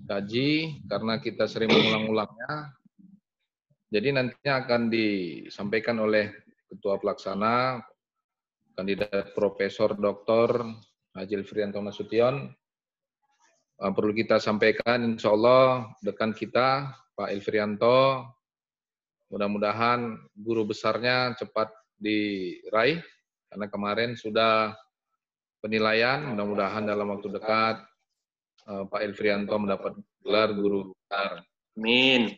kaji karena kita sering mengulang-ulangnya. Jadi nantinya akan disampaikan oleh Ketua Pelaksana, Kandidat Profesor Dr. Haji Elfrianto Nasution. Perlu kita sampaikan, insya Allah dekan kita, Pak Elfrianto, mudah-mudahan guru besarnya cepat diraih, karena kemarin sudah penilaian, mudah-mudahan dalam waktu dekat Pak Elfrianto mendapat gelar guru besar. Amin.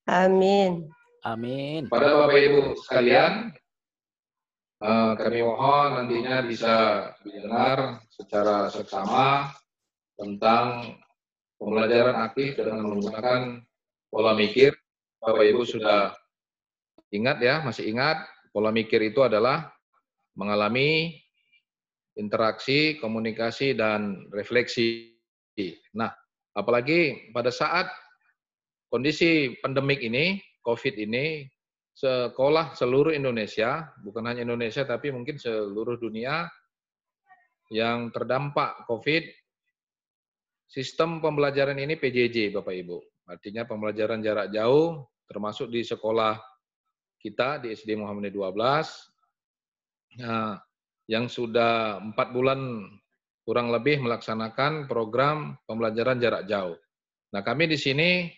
Amin. Amin. Pada Bapak Ibu sekalian, kami mohon nantinya bisa didengar secara seksama tentang pembelajaran aktif dengan menggunakan pola mikir. Bapak Ibu sudah ingat ya, masih ingat, pola mikir itu adalah mengalami interaksi, komunikasi, dan refleksi. Nah, apalagi pada saat kondisi pandemik ini, COVID ini, sekolah seluruh Indonesia, bukan hanya Indonesia tapi mungkin seluruh dunia yang terdampak COVID, sistem pembelajaran ini PJJ Bapak Ibu. Artinya pembelajaran jarak jauh, termasuk di sekolah kita di SD Muhammadiyah 12, yang sudah 4 bulan kurang lebih melaksanakan program pembelajaran jarak jauh. Nah, kami di sini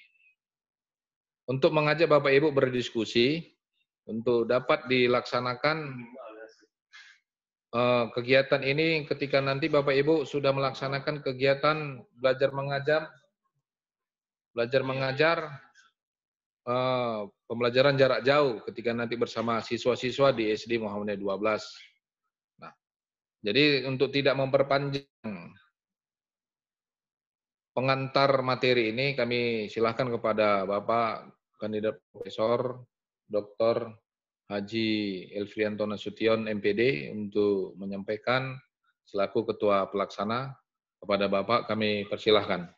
untuk mengajak Bapak Ibu berdiskusi untuk dapat dilaksanakan kegiatan ini ketika nanti Bapak Ibu sudah melaksanakan kegiatan belajar mengajar pembelajaran jarak jauh ketika nanti bersama siswa-siswa di SD Muhammadiyah 12. Nah, jadi untuk tidak memperpanjang pengantar materi ini, kami silahkan kepada Bapak Kandidat Profesor Dr. Haji Elfrianto Nasution MPD untuk menyampaikan selaku Ketua Pelaksana. Kepada Bapak kami persilahkan.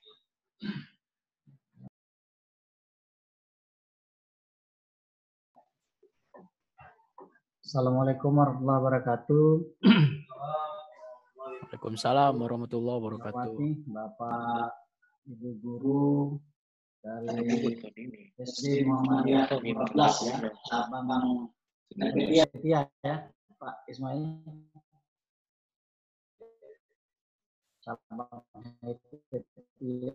Assalamualaikum warahmatullahi wabarakatuh. Waalaikumsalam warahmatullahi wabarakatuh. Bapak, Ibu Guru dari SD Muhammadiyah 12 ya, cabang Setia ya, Pak Ismail. Cabang Setia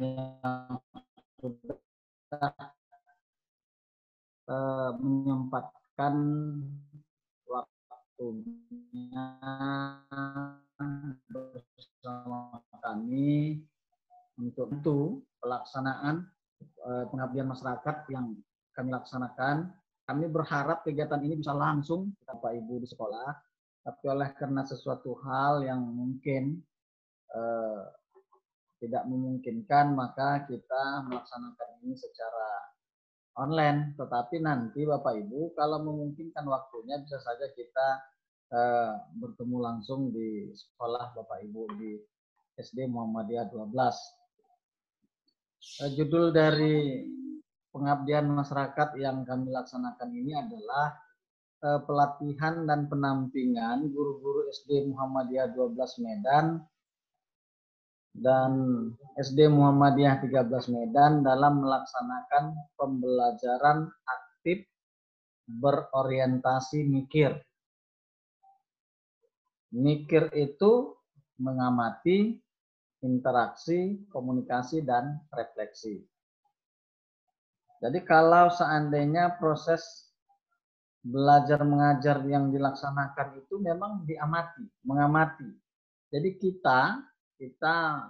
yang sudah menyempatkan waktunya bersama kami untuk pelaksanaan pengabdian masyarakat yang kami laksanakan. Kami berharap kegiatan ini bisa langsung Bapak Ibu di sekolah, tapi oleh karena sesuatu hal yang mungkin tidak memungkinkan, maka kita melaksanakan ini secara online. Tetapi nanti Bapak Ibu kalau memungkinkan waktunya bisa saja kita bertemu langsung di sekolah Bapak Ibu di SD Muhammadiyah 12. Judul dari pengabdian masyarakat yang kami laksanakan ini adalah pelatihan dan penampingan guru-guru SD Muhammadiyah 12 Medan dan SD Muhammadiyah 13 Medan dalam melaksanakan pembelajaran aktif berorientasi mikir. Mikir itu mengamati, interaksi, komunikasi, dan refleksi. Jadi kalau seandainya proses belajar mengajar yang dilaksanakan itu memang diamati, mengamati. Jadi kita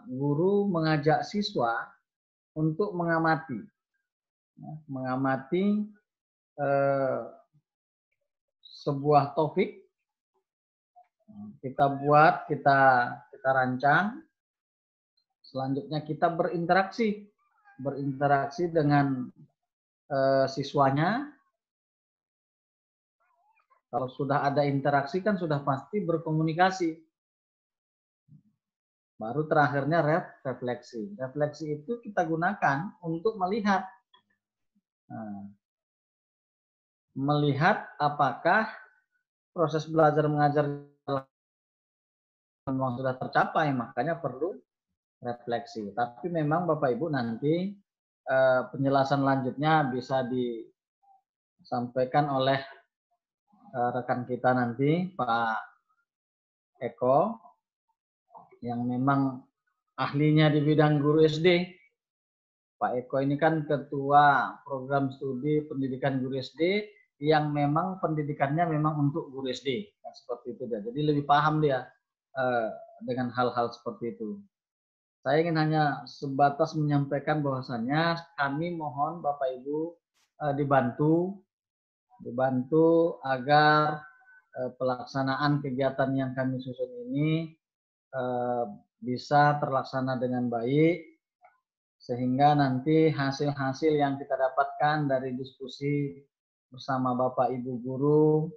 guru mengajak siswa untuk mengamati, sebuah topik. Kita buat, kita rancang. Selanjutnya kita berinteraksi dengan siswanya. Kalau sudah ada interaksi kan sudah pasti berkomunikasi. Baru terakhirnya refleksi. Refleksi itu kita gunakan untuk melihat. Melihat apakah proses belajar mengajar memang sudah tercapai, makanya perlu refleksi. Tapi memang Bapak Ibu nanti penjelasan lanjutnya bisa disampaikan oleh rekan kita nanti, Pak Eko, yang memang ahlinya di bidang guru SD. Pak Eko ini kan ketua program studi pendidikan guru SD yang memang pendidikannya memang untuk guru SD. Nah, seperti itu dia. Jadi lebih paham dia dengan hal-hal seperti itu. Saya ingin hanya sebatas menyampaikan bahwasannya kami mohon Bapak Ibu dibantu agar pelaksanaan kegiatan yang kami susun ini bisa terlaksana dengan baik, sehingga nanti hasil-hasil yang kita dapatkan dari diskusi bersama Bapak Ibu guru,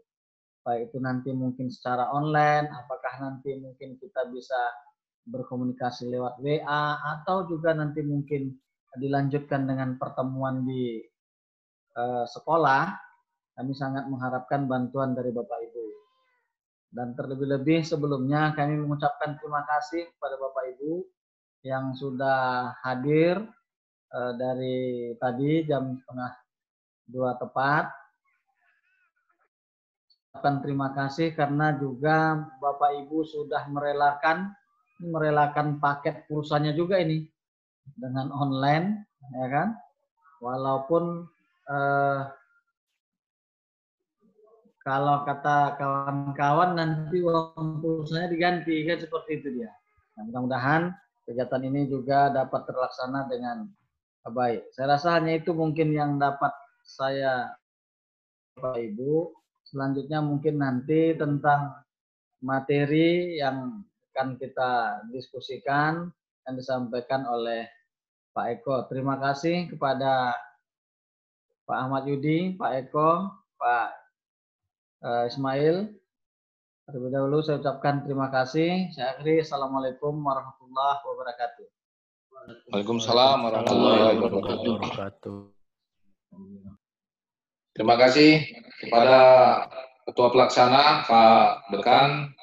baik itu nanti mungkin secara online, apakah nanti mungkin kita bisa berkomunikasi lewat WA, atau juga nanti mungkin dilanjutkan dengan pertemuan di sekolah, kami sangat mengharapkan bantuan dari Bapak Ibu. Dan terlebih-lebih sebelumnya kami mengucapkan terima kasih kepada Bapak Ibu yang sudah hadir dari tadi jam 1:30 tepat. Terima kasih karena juga Bapak Ibu sudah merelakan paket pulsanya juga ini dengan online, ya kan? Walaupun kalau kata kawan-kawan nanti uang pulsanya diganti, kan seperti itu dia. Nah, mudah-mudahan kegiatan ini juga dapat terlaksana dengan baik. Saya rasa hanya itu mungkin yang dapat saya, Bapak Ibu. Selanjutnya mungkin nanti tentang materi yang akan kita diskusikan yang disampaikan oleh Pak Eko. Terima kasih kepada Pak Ahmad Yudi, Pak Eko, Pak Ismail. Terlebih dahulu saya ucapkan terima kasih. Saya akhiri. Assalamualaikum warahmatullahi wabarakatuh. Waalaikumsalam warahmatullahi wabarakatuh. wabarakatuh. Terima kasih kepada Ketua Pelaksana Pak Dekan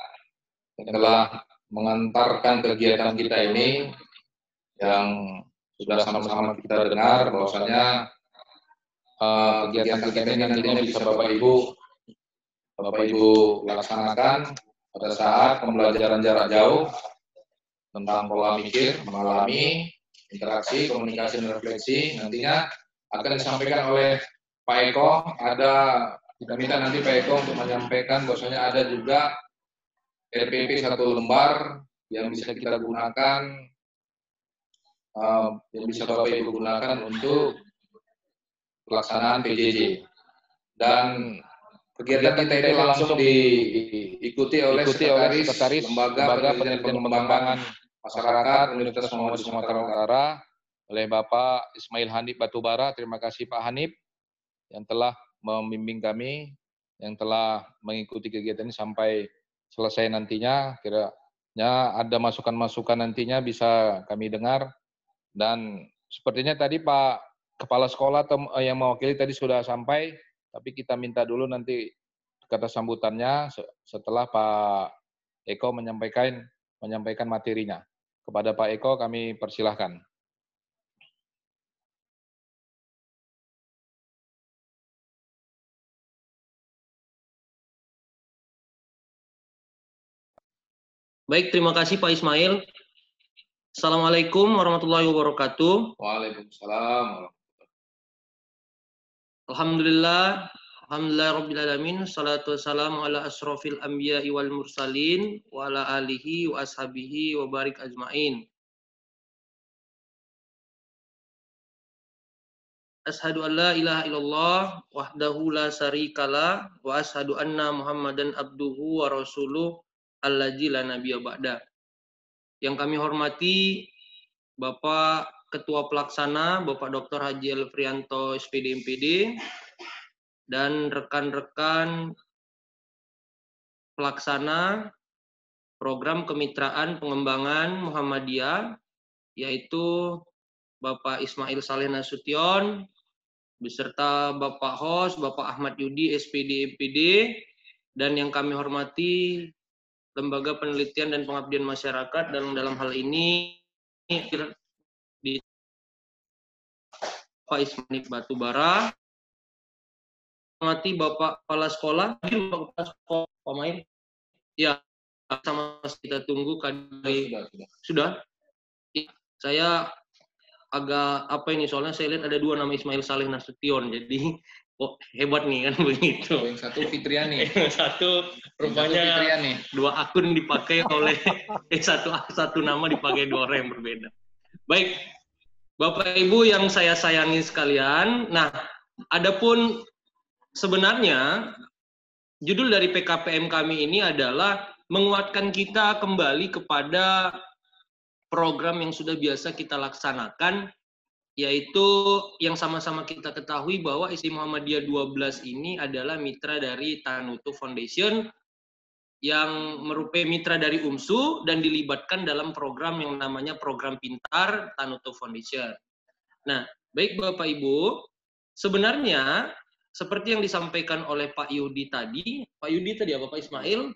yang telah mengantarkan kegiatan kita ini, yang sudah sama-sama kita dengar bahwasanya kegiatan kita ini nantinya bisa Bapak Ibu laksanakan pada saat pembelajaran jarak jauh tentang pola pikir, mengalami interaksi, komunikasi, dan refleksi. Nantinya akan disampaikan oleh Pak Eko. Kita minta nanti Pak Eko untuk menyampaikan bahwasanya ada juga RPP 1 lembar yang bisa kita gunakan, yang bisa Bapak Ibu gunakan untuk pelaksanaan PJJ. Dan kegiatan kita ini langsung diikuti oleh Sekretaris Lembaga Pengembangan Masyarakat Universitas Muhammadiyah Sumatera Utara oleh Bapak Ismail Hanif Batubara. Terima kasih Pak Hanif yang telah membimbing kami, yang telah mengikuti kegiatan ini sampai selesai nantinya. Kiranya ada masukan-masukan nantinya bisa kami dengar. Dan sepertinya tadi Pak Kepala Sekolah yang mewakili tadi sudah sampai, tapi kita minta dulu nanti kata sambutannya setelah Pak Eko menyampaikan materinya. Kepada Pak Eko kami persilahkan. Baik, terima kasih Pak Ismail. Assalamualaikum warahmatullahi wabarakatuh. Waalaikumsalam. Alhamdulillah rabbil alamin. Salatu wassalamu ala asrofil anbiya'i wal mursalin wa ala alihi wa ashabihi wa barik ajmain. Ashhadu an la ilaha illallah wahdahu la syarikalah wa ashhadu anna Muhammadan abduhu wa rasuluh allazi la nabiyya ba'da. Yang kami hormati Bapak Ketua Pelaksana, Bapak Dr. Haji Elfrianto SPD MPD, dan rekan-rekan pelaksana program kemitraan pengembangan Muhammadiyah, yaitu Bapak Ismail Saleh Nasution, beserta Bapak Host, Bapak Ahmad Yudi SPD MPD, dan yang kami hormati Lembaga Penelitian dan Pengabdian Masyarakat, dan dalam hal ini di Pak Ismail Batubara, menghormati Bapak Kepala Sekolah, Pak Mail, ya sama kita tunggu sudah. Saya agak apa ini, soalnya saya lihat ada 2 nama Ismail Saleh Nasution, jadi kok hebat nih kan begitu. Yang satu Fitriani. Satu rupanya Fitriani. 2 akun dipakai oleh satu nama dipakai 2 orang yang berbeda. Baik, Bapak Ibu yang saya sayangi sekalian. Nah, adapun sebenarnya judul dari PKPM kami ini adalah menguatkan kita kembali kepada program yang sudah biasa kita laksanakan, yaitu yang sama-sama kita ketahui bahwa ISI Muhammadiyah 12 ini adalah mitra dari Tanutu Foundation yang merupakan mitra dari UMSU dan dilibatkan dalam program yang namanya Program Pintar Tanutu Foundation. Nah, baik Bapak Ibu, sebenarnya seperti yang disampaikan oleh Pak Yudi tadi apa Pak Ismail,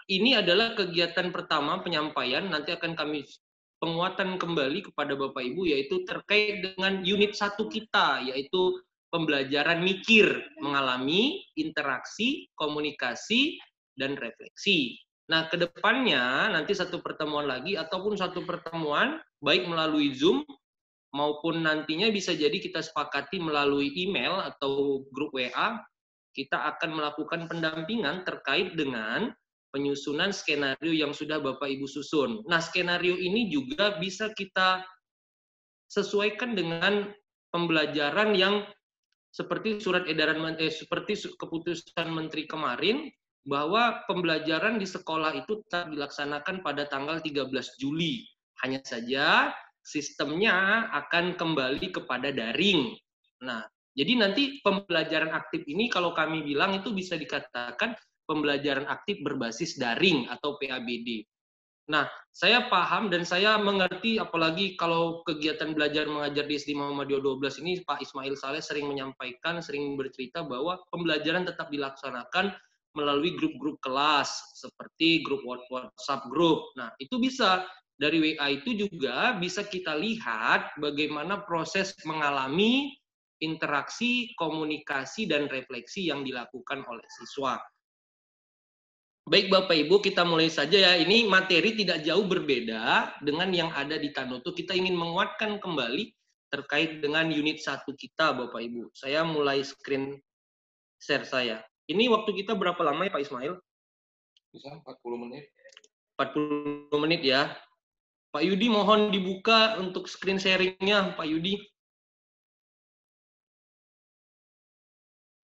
ini adalah kegiatan pertama penyampaian, nanti akan kami penguatan kembali kepada Bapak Ibu, yaitu terkait dengan unit 1 kita, yaitu pembelajaran mikir, mengalami, interaksi, komunikasi, dan refleksi. Nah, kedepannya nanti satu pertemuan lagi, ataupun satu pertemuan, baik melalui Zoom, maupun nantinya bisa jadi kita sepakati melalui email atau grup WA, kita akan melakukan pendampingan terkait dengan penyusunan skenario yang sudah Bapak Ibu susun. Nah, skenario ini juga bisa kita sesuaikan dengan pembelajaran yang seperti seperti keputusan Menteri kemarin, bahwa pembelajaran di sekolah itu tetap dilaksanakan pada tanggal 13 Juli. Hanya saja sistemnya akan kembali kepada daring. Nah, jadi nanti pembelajaran aktif ini kalau kami bilang itu bisa dikatakan pembelajaran aktif berbasis daring atau PABD. Nah, saya paham dan saya mengerti, apalagi kalau kegiatan belajar mengajar di SD Muhammadiyah 12 ini, Pak Ismail Saleh sering menyampaikan, sering bercerita bahwa pembelajaran tetap dilaksanakan melalui grup-grup kelas, seperti grup WhatsApp grup. Nah, itu bisa, dari WA itu juga bisa kita lihat bagaimana proses mengalami interaksi, komunikasi, dan refleksi yang dilakukan oleh siswa. Baik Bapak Ibu, kita mulai saja ya. Ini materi tidak jauh berbeda dengan yang ada di Tanutu. Kita ingin menguatkan kembali terkait dengan unit 1 kita Bapak Ibu. Saya mulai screen share saya. Ini waktu kita berapa lama ya Pak Ismail? Bisa 40 menit. 40 menit ya. Pak Yudi mohon dibuka untuk screen sharing-nya, Pak Yudi.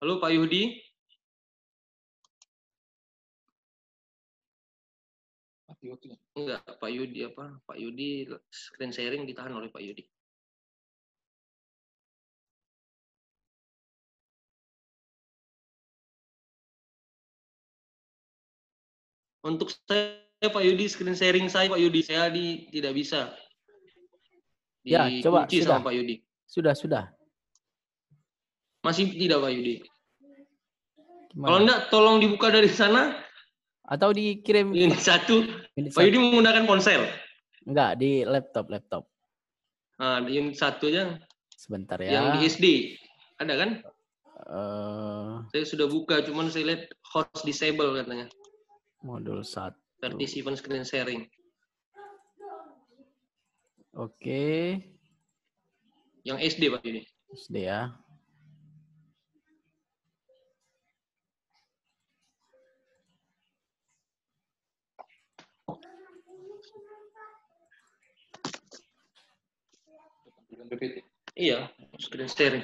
Halo Pak Yudi. Enggak, Pak Yudi apa? Pak Yudi screen sharing ditahan oleh Pak Yudi. Untuk saya Pak Yudi, screen sharing saya Pak Yudi, saya tidak bisa. Ya, coba Dikunci sudah. sama Pak Yudi. Sudah. Masih tidak Pak Yudi. Gimana? Kalau enggak, tolong dibuka dari sana. Atau dikirim Unit 1. Pak Yudi menggunakan ponsel. Enggak, di laptop. Nah, di unit 1 aja. Sebentar ya. Yang di SD. Ada kan? Saya sudah buka, cuman saya lihat host disable katanya. Modul 1. Participant screen sharing. Oke. Yang SD Pak Yudi. SD ya. Iya, screen sharing.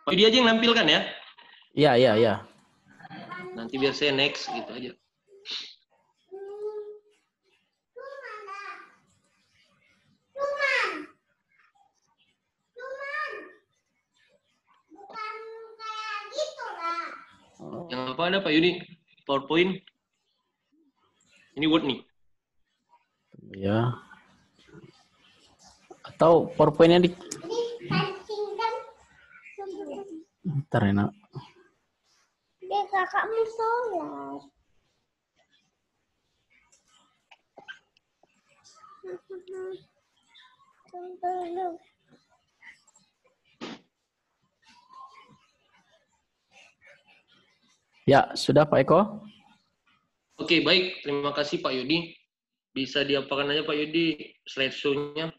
Pak Yudi aja yang nampilkan ya. Iya. Nanti biar saya next gitu aja. Yang apa ada Pak Yudi? PowerPoint. Ini Word nih. Ya. Atau PowerPoint-nya di... Bentar enak. Kakakmu sholat. Ya, sudah Pak Eko? Oke, baik. Terima kasih Pak Yudi. Bisa diapakan aja Pak Yudi slideshow-nya.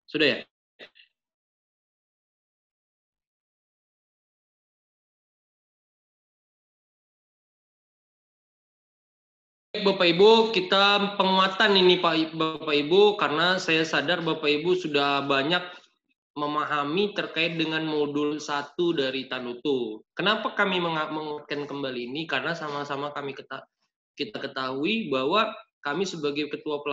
Sudah ya? Bapak Ibu, kita penguatan ini Bapak Ibu, karena saya sadar Bapak Ibu sudah banyak memahami terkait dengan modul 1 dari Tanutu. Kenapa kami menguatkan kembali ini? Karena sama-sama kita ketahui bahwa kami sebagai ketua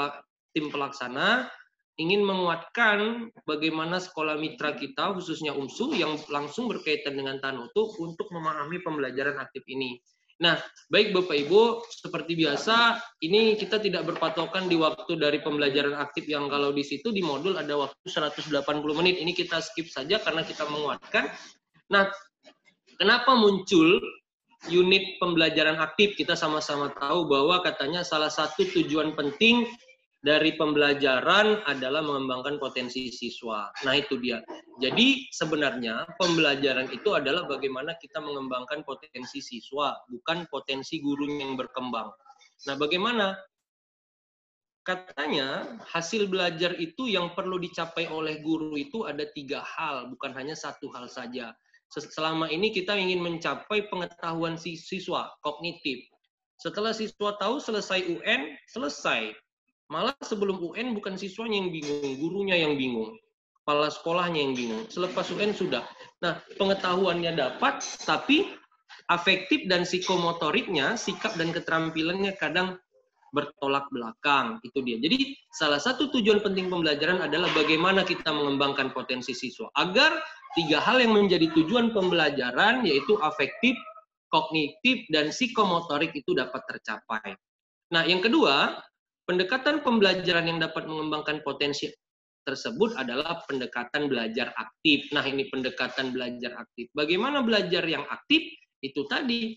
tim pelaksana ingin menguatkan bagaimana sekolah mitra kita, khususnya UMSU, yang langsung berkaitan dengan Tanutu untuk memahami pembelajaran aktif ini. Nah, baik Bapak Ibu, seperti biasa, ini kita tidak berpatokan di waktu dari pembelajaran aktif yang kalau di situ di modul ada waktu 180 menit. Ini kita skip saja karena kita menguatkan. Nah, kenapa muncul unit pembelajaran aktif? Kita sama-sama tahu bahwa katanya salah satu tujuan penting dari pembelajaran adalah mengembangkan potensi siswa. Nah, itu dia. Jadi, sebenarnya pembelajaran itu adalah bagaimana kita mengembangkan potensi siswa, bukan potensi gurunya yang berkembang. Nah, bagaimana? Katanya, hasil belajar itu yang perlu dicapai oleh guru itu ada 3 hal, bukan hanya 1 hal saja. Selama ini kita ingin mencapai pengetahuan siswa, kognitif. Setelah siswa tahu, selesai UN, selesai. Malah sebelum UN bukan siswanya yang bingung, gurunya yang bingung. Kepala sekolahnya yang bingung. Selepas UN sudah. Nah, pengetahuannya dapat, tapi afektif dan psikomotoriknya, sikap dan keterampilannya kadang bertolak belakang. Itu dia. Jadi, salah satu tujuan penting pembelajaran adalah bagaimana kita mengembangkan potensi siswa. Agar 3 hal yang menjadi tujuan pembelajaran, yaitu afektif, kognitif, dan psikomotorik itu dapat tercapai. Nah, yang kedua, pendekatan pembelajaran yang dapat mengembangkan potensi tersebut adalah pendekatan belajar aktif. Nah, ini pendekatan belajar aktif. Bagaimana belajar yang aktif? Itu tadi,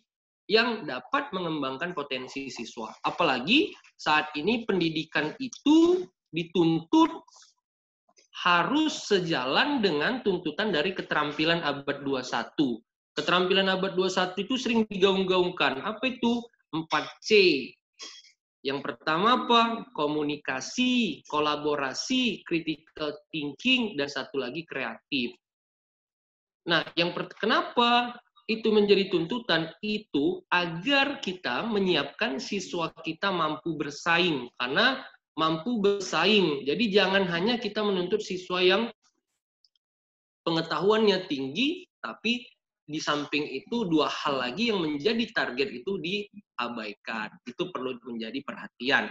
yang dapat mengembangkan potensi siswa. Apalagi saat ini pendidikan itu dituntut harus sejalan dengan tuntutan dari keterampilan abad 21. Keterampilan abad 21 itu sering digaung-gaungkan. Apa itu? 4C. Yang pertama apa? Komunikasi, kolaborasi, critical thinking, dan satu lagi kreatif. Nah, kenapa itu menjadi tuntutan? Itu agar kita menyiapkan siswa kita mampu bersaing. Karena mampu bersaing. Jadi jangan hanya kita menuntut siswa yang pengetahuannya tinggi, tapi di samping itu 2 hal lagi yang menjadi target itu diabaikan. Itu perlu menjadi perhatian.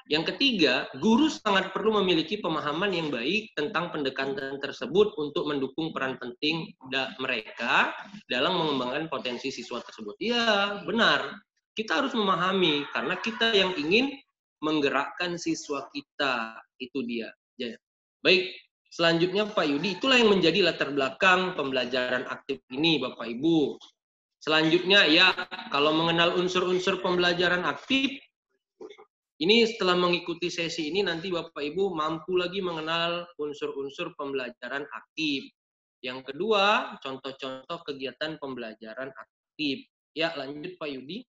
Yang ketiga, guru sangat perlu memiliki pemahaman yang baik tentang pendekatan tersebut untuk mendukung peran penting mereka dalam mengembangkan potensi siswa tersebut. Ya, benar. Kita harus memahami karena kita yang ingin menggerakkan siswa kita. Itu dia. Baik. Selanjutnya Pak Yudi, itulah yang menjadi latar belakang pembelajaran aktif ini Bapak Ibu. Selanjutnya ya, kalau mengenal unsur-unsur pembelajaran aktif, ini setelah mengikuti sesi ini nanti Bapak Ibu mampu lagi mengenal unsur-unsur pembelajaran aktif. Yang kedua, contoh-contoh kegiatan pembelajaran aktif. Ya, lanjut Pak Yudi.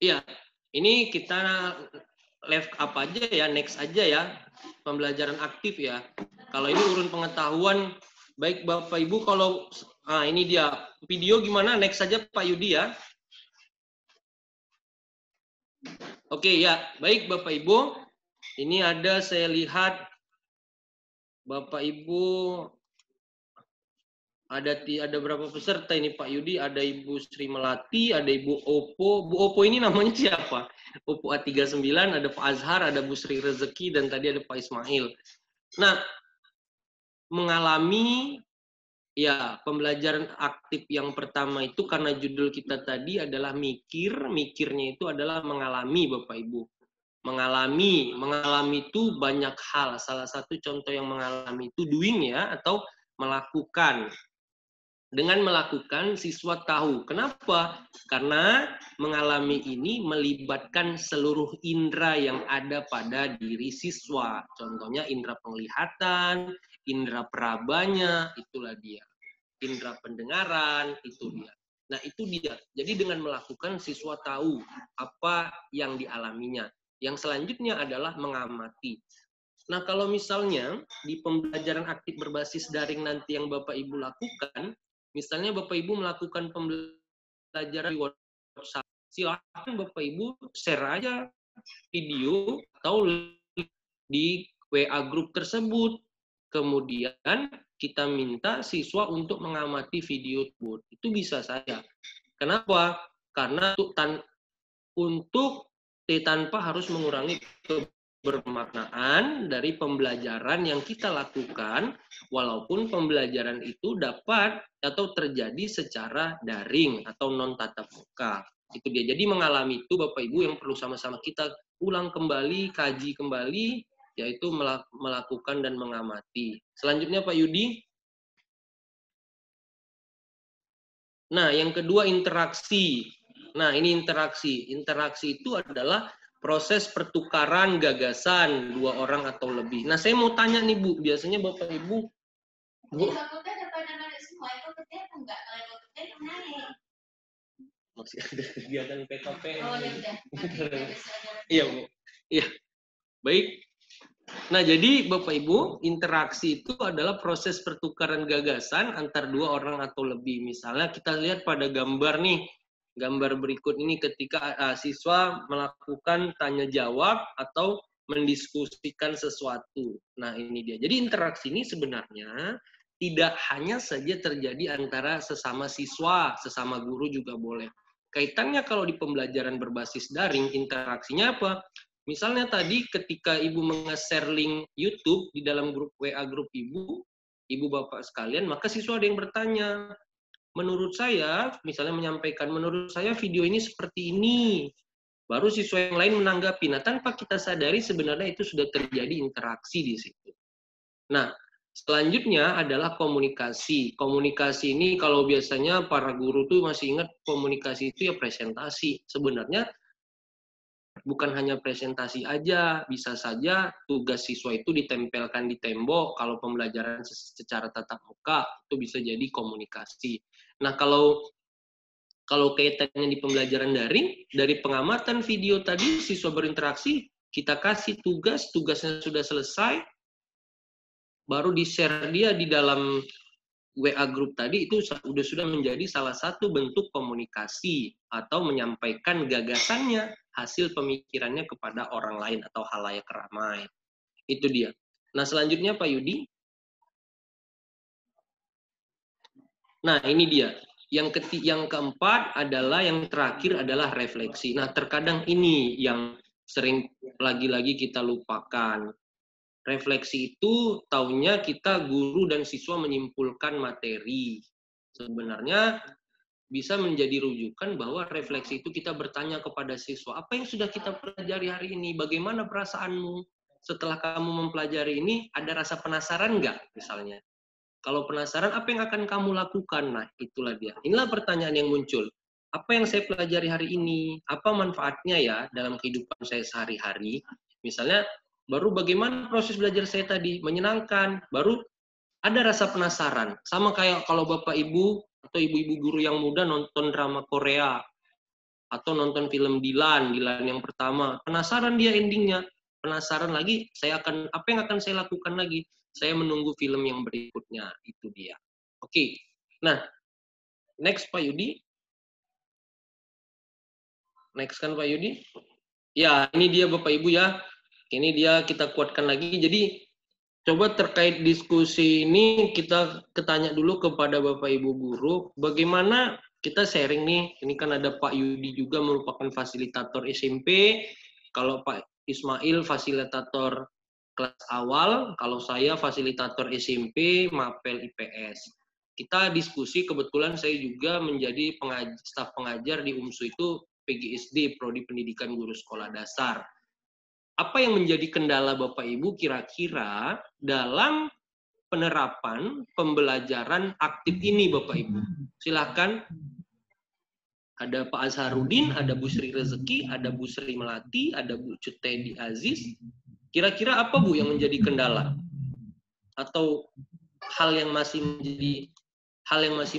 Iya, ini kita left apa aja ya, next aja ya, pembelajaran aktif ya. Kalau ini urun pengetahuan, baik Bapak Ibu kalau, ini dia, video gimana, next saja Pak Yudi ya. Oke ya, baik Bapak Ibu, ini ada saya lihat, Bapak Ibu, ada berapa peserta ini Pak Yudi, ada Ibu Sri Melati, ada Ibu Opo. Bu Opo ini namanya siapa? Opo A39, ada Pak Azhar, ada Bu Sri Rezeki, dan tadi ada Pak Ismail. Nah, mengalami ya pembelajaran aktif yang pertama itu karena judul kita tadi adalah mikirnya itu adalah mengalami Bapak Ibu. Mengalami itu banyak hal. Salah satu contoh yang mengalami itu doing ya, atau melakukan. dengan melakukan siswa tahu. Kenapa? Karena mengalami ini melibatkan seluruh indera yang ada pada diri siswa. Contohnya indera penglihatan, indera perabanya, itulah dia. Indera pendengaran, itu dia. Nah, itu dia. Jadi dengan melakukan siswa tahu apa yang dialaminya. Yang selanjutnya adalah mengamati. Nah, kalau misalnya di pembelajaran aktif berbasis daring nanti yang Bapak Ibu lakukan, misalnya Bapak Ibu melakukan pembelajaran di WhatsApp, silakan Bapak Ibu share aja video atau di WA grup tersebut. Kemudian kita minta siswa untuk mengamati video tersebut. Itu bisa saja. Kenapa? Karena untuk tanpa harus mengurangi kebermaknaan dari pembelajaran yang kita lakukan, walaupun pembelajaran itu dapat atau terjadi secara daring atau non tatap muka. Itu dia. Jadi mengalami itu Bapak Ibu yang perlu sama-sama kita ulang kembali, kaji kembali, yaitu melakukan dan mengamati. Selanjutnya Pak Yudi. Nah, yang kedua interaksi. Nah, ini interaksi. Interaksi itu adalah proses pertukaran gagasan dua orang atau lebih. Nah, saya mau tanya nih Bu, biasanya Bapak Ibu masih ada kegiatan PKP. Oh, ya udah. Iya, Bu. Iya. Baik. Nah, jadi Bapak Ibu, interaksi itu adalah proses pertukaran gagasan antar dua orang atau lebih. Misalnya kita lihat pada gambar nih, gambar berikut ini ketika siswa melakukan tanya jawab atau mendiskusikan sesuatu. Nah, ini dia. Jadi interaksi ini sebenarnya tidak hanya saja terjadi antara sesama siswa, sesama guru juga boleh. Kaitannya kalau di pembelajaran berbasis daring, interaksinya apa? Misalnya tadi ketika Ibu nge-share link YouTube di dalam grup WA grup Ibu Bapak sekalian, maka siswa ada yang bertanya, menurut saya, misalnya menyampaikan, menurut saya video ini seperti ini. Baru siswa yang lain menanggapi. Nah, tanpa kita sadari sebenarnya itu sudah terjadi interaksi di situ. Nah, selanjutnya adalah komunikasi. Komunikasi ini kalau biasanya para guru tuh masih ingat komunikasi itu ya presentasi. Sebenarnya bukan hanya presentasi aja, bisa saja tugas siswa itu ditempelkan di tembok, kalau pembelajaran secara tatap muka, itu bisa jadi komunikasi. Nah, kalau kaitannya di pembelajaran daring, dari pengamatan video tadi, siswa berinteraksi, kita kasih tugas, tugasnya sudah selesai, baru di-share dia di dalam WA group tadi, itu sudah menjadi salah satu bentuk komunikasi atau menyampaikan gagasannya, hasil pemikirannya kepada orang lain atau halayak ramai. Itu dia. Nah, selanjutnya Pak Yudi. Nah, ini dia. Yang keempat adalah, yang terakhir adalah refleksi. Nah, terkadang ini yang sering lagi-lagi kita lupakan. Refleksi itu taunya kita guru dan siswa menyimpulkan materi. Sebenarnya bisa menjadi rujukan bahwa refleksi itu kita bertanya kepada siswa, apa yang sudah kita pelajari hari ini? Bagaimana perasaanmu setelah kamu mempelajari ini? Ada rasa penasaran nggak misalnya? Kalau penasaran, apa yang akan kamu lakukan? Nah, itulah dia. Inilah pertanyaan yang muncul. Apa yang saya pelajari hari ini? Apa manfaatnya ya dalam kehidupan saya sehari-hari? Misalnya, baru bagaimana proses belajar saya tadi? Menyenangkan. Baru ada rasa penasaran. Sama kayak kalau Bapak Ibu atau ibu-ibu guru yang muda nonton drama Korea atau nonton film Dilan yang pertama. Penasaran dia endingnya. Penasaran lagi, apa yang akan saya lakukan lagi? Saya menunggu film yang berikutnya. Itu dia. Oke. Nah, next Pak Yudi. Next kan Pak Yudi? Ya, ini dia Bapak Ibu ya. Ini dia kita kuatkan lagi. Jadi coba terkait diskusi ini kita ketanya dulu kepada Bapak Ibu guru, bagaimana kita sharing nih. Ini kan ada Pak Yudi juga merupakan fasilitator SMP, kalau Pak Ismail fasilitator kelas awal, kalau saya fasilitator SMP, Mapel IPS. Kita diskusi, kebetulan saya juga menjadi staf pengajar di UMSU itu PGSD, Prodi Pendidikan Guru Sekolah Dasar. Apa yang menjadi kendala Bapak Ibu kira-kira dalam penerapan pembelajaran aktif ini Bapak Ibu? Silahkan. Ada Pak Azharuddin, ada Bu Sri Rezeki, ada Bu Sri Melati, ada Bu Cutedi Aziz. Kira-kira apa Bu yang menjadi kendala? Atau hal yang masih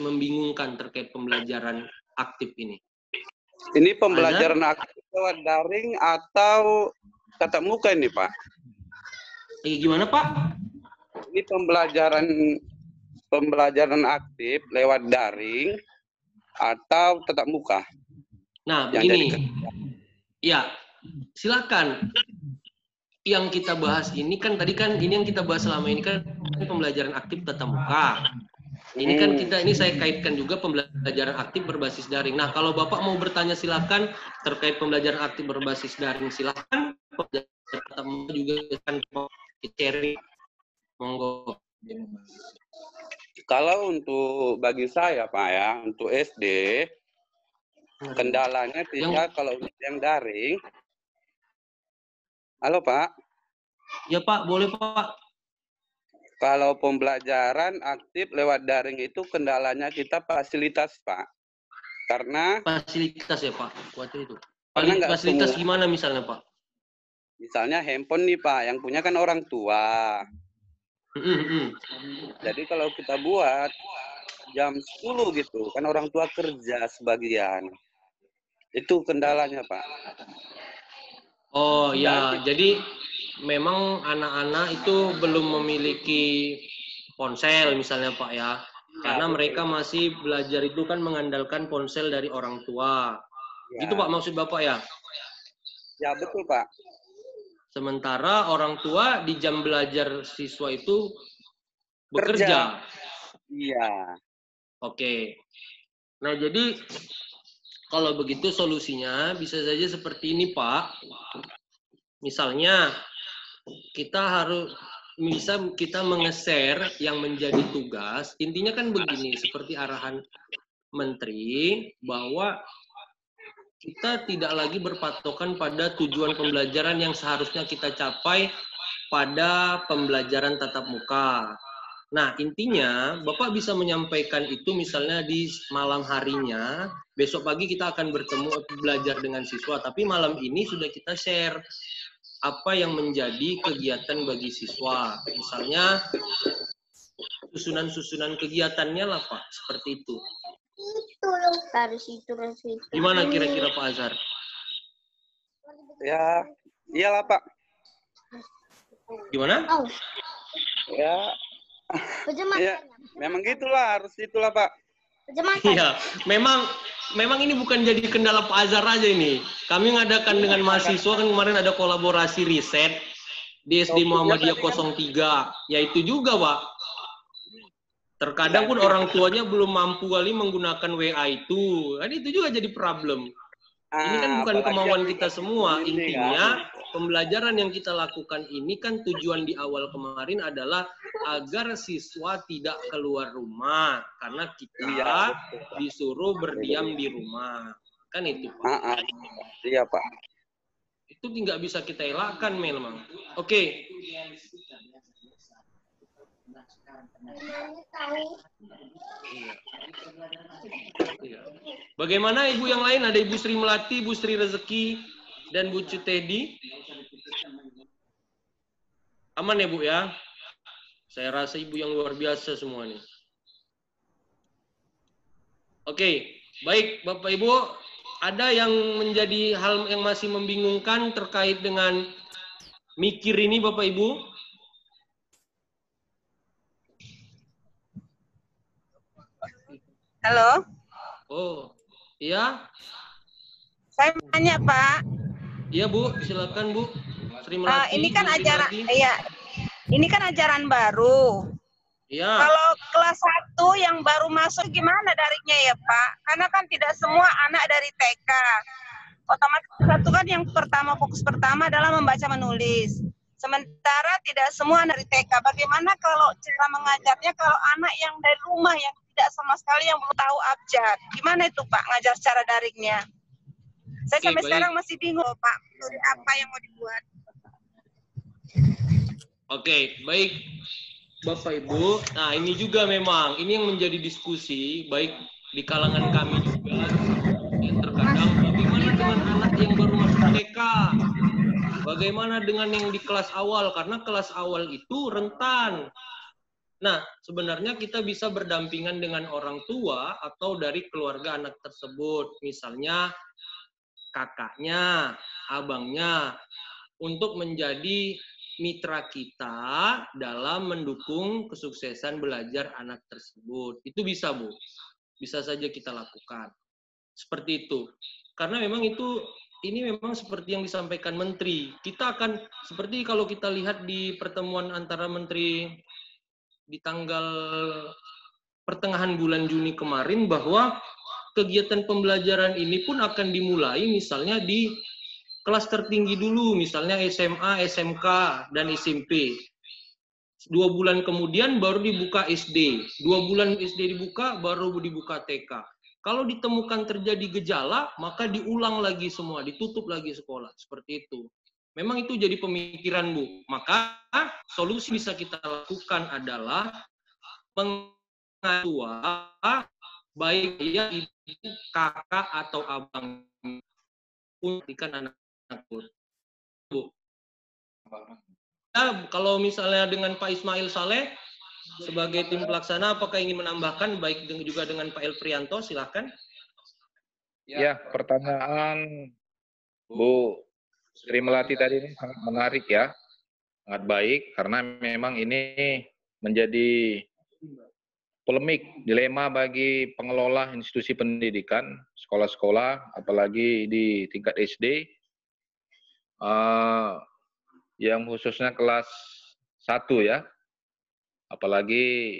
membingungkan terkait pembelajaran aktif ini? Ini pembelajaran aktif lewat daring atau tatap muka ini, Pak? Gimana, Pak? Ini pembelajaran aktif lewat daring atau tatap muka? Nah, begini. Ya, silakan. Yang kita bahas ini kan tadi kan ini yang kita bahas selama ini kan pembelajaran aktif tatap muka. Ini kan ini saya kaitkan juga pembelajaran aktif berbasis daring. Nah, kalau Bapak mau bertanya silakan terkait pembelajaran aktif berbasis daring silakan. Pembelajaran tatap muka juga kan sharing. Monggo. Kalau untuk bagi saya Pak ya, untuk SD kendalanya tidak kalau yang daring. Halo Pak. Ya Pak, boleh Pak. Kalau pembelajaran aktif lewat daring itu kendalanya kita fasilitas Pak. Karena fasilitas ya Pak, waktu itu. semua, Fasilitas gimana misalnya Pak? Misalnya handphone nih Pak, yang punya kan orang tua. Jadi kalau kita buat jam 10 gitu, kan orang tua kerja sebagian. Itu kendalanya Pak. Oh ya, jadi memang anak-anak itu belum memiliki ponsel misalnya Pak ya. Karena mereka masih belajar itu kan mengandalkan ponsel dari orang tua. Gitu Pak maksud Bapak ya? Ya betul Pak. Sementara orang tua di jam belajar siswa itu bekerja. Iya. Oke. Nah, jadi kalau begitu solusinya bisa saja seperti ini, Pak. Misalnya kita menge-share yang menjadi tugas. Intinya kan begini, seperti arahan Menteri bahwa kita tidak lagi berpatokan pada tujuan pembelajaran yang seharusnya kita capai pada pembelajaran tatap muka. Nah, intinya Bapak bisa menyampaikan itu misalnya di malam harinya, besok pagi kita akan bertemu belajar dengan siswa, tapi malam ini sudah kita share apa yang menjadi kegiatan bagi siswa. Misalnya susunan-susunan kegiatannya lah Pak, seperti itu. Gimana kira-kira Pak Azhar? Ya, iyalah Pak. Gimana? Ya, memang gitulah, harus itulah Pak. Iya, memang ini bukan jadi kendala Pak Azhar aja ini. Kami mengadakan dengan mahasiswa kan kemarin ada kolaborasi riset di SD Muhammadiyah 03. Ya itu juga Pak. Terkadang pun orang tuanya belum mampu kali menggunakan WA itu. Kan itu juga jadi problem. Ini kan bukan kemauan kita semua. Intinya pembelajaran yang kita lakukan ini kan tujuan di awal kemarin adalah agar siswa tidak keluar rumah. Karena kita disuruh berdiam di rumah. Kan itu Pak. Iya Pak. Itu nggak bisa kita elakkan memang. Oke. Bagaimana ibu yang lain? Ada Ibu Sri Melati, Bu Sri Rezeki, dan Bu Cutedi. Aman ya Bu ya? Saya rasa ibu yang luar biasa semua nih. Oke, baik Bapak Ibu. Ada yang menjadi hal yang masih membingungkan terkait dengan mikir ini Bapak Ibu? Halo. Oh, iya. Saya mau tanya Pak. Iya Bu, silakan Bu. Sri Melati. Ini kan ajaran, iya. Ini kan ajaran baru. Iya. Kalau kelas 1 yang baru masuk gimana dariknya ya Pak? Karena kan tidak semua anak dari TK. Otomatis satu kan yang fokus pertama adalah membaca menulis. Sementara tidak semua dari TK. Bagaimana kalau cara mengajarnya kalau anak yang dari rumah yang tidak sama sekali yang belum tahu abjad? Gimana itu Pak ngajar secara daringnya? Saya sampai sekarang masih bingung Pak, dari apa yang mau dibuat. Oke, baik. Bapak Ibu, nah ini juga memang ini yang menjadi diskusi baik di kalangan kami juga yang terkadang bagaimana dengan anak yang baru masuk TK, bagaimana dengan yang di kelas awal, karena kelas awal itu rentan. Nah, sebenarnya kita bisa berdampingan dengan orang tua atau dari keluarga anak tersebut, misalnya kakaknya, abangnya, untuk menjadi mitra kita dalam mendukung kesuksesan belajar anak tersebut. Itu bisa, Bu. Bisa saja kita lakukan. Seperti itu. Karena memang ini memang seperti yang disampaikan Menteri. Kita akan, seperti kalau kita lihat di pertemuan antara Menteri di tanggal pertengahan bulan Juni kemarin, bahwa kegiatan pembelajaran ini pun akan dimulai misalnya di kelas tertinggi dulu, misalnya SMA, SMK, dan SMP. 2 bulan kemudian baru dibuka SD. 2 bulan SD dibuka, baru dibuka TK. Kalau ditemukan terjadi gejala, maka diulang lagi semua, ditutup lagi sekolah. Seperti itu. Memang itu jadi pemikiran, Bu. Maka solusi bisa kita lakukan adalah pengatua, baik dia ibu, kakak, atau abang, untuk anak Bu. Ya, kalau misalnya dengan Pak Ismail Saleh sebagai tim pelaksana, apakah ingin menambahkan baik juga dengan Pak Elfrianto? Silahkan. Ya, pertanyaan Bu Sri Melati tadi ini sangat menarik ya, sangat baik karena memang ini menjadi polemik, dilema bagi pengelola institusi pendidikan, sekolah-sekolah, apalagi di tingkat SD. Yang khususnya kelas 1 ya, apalagi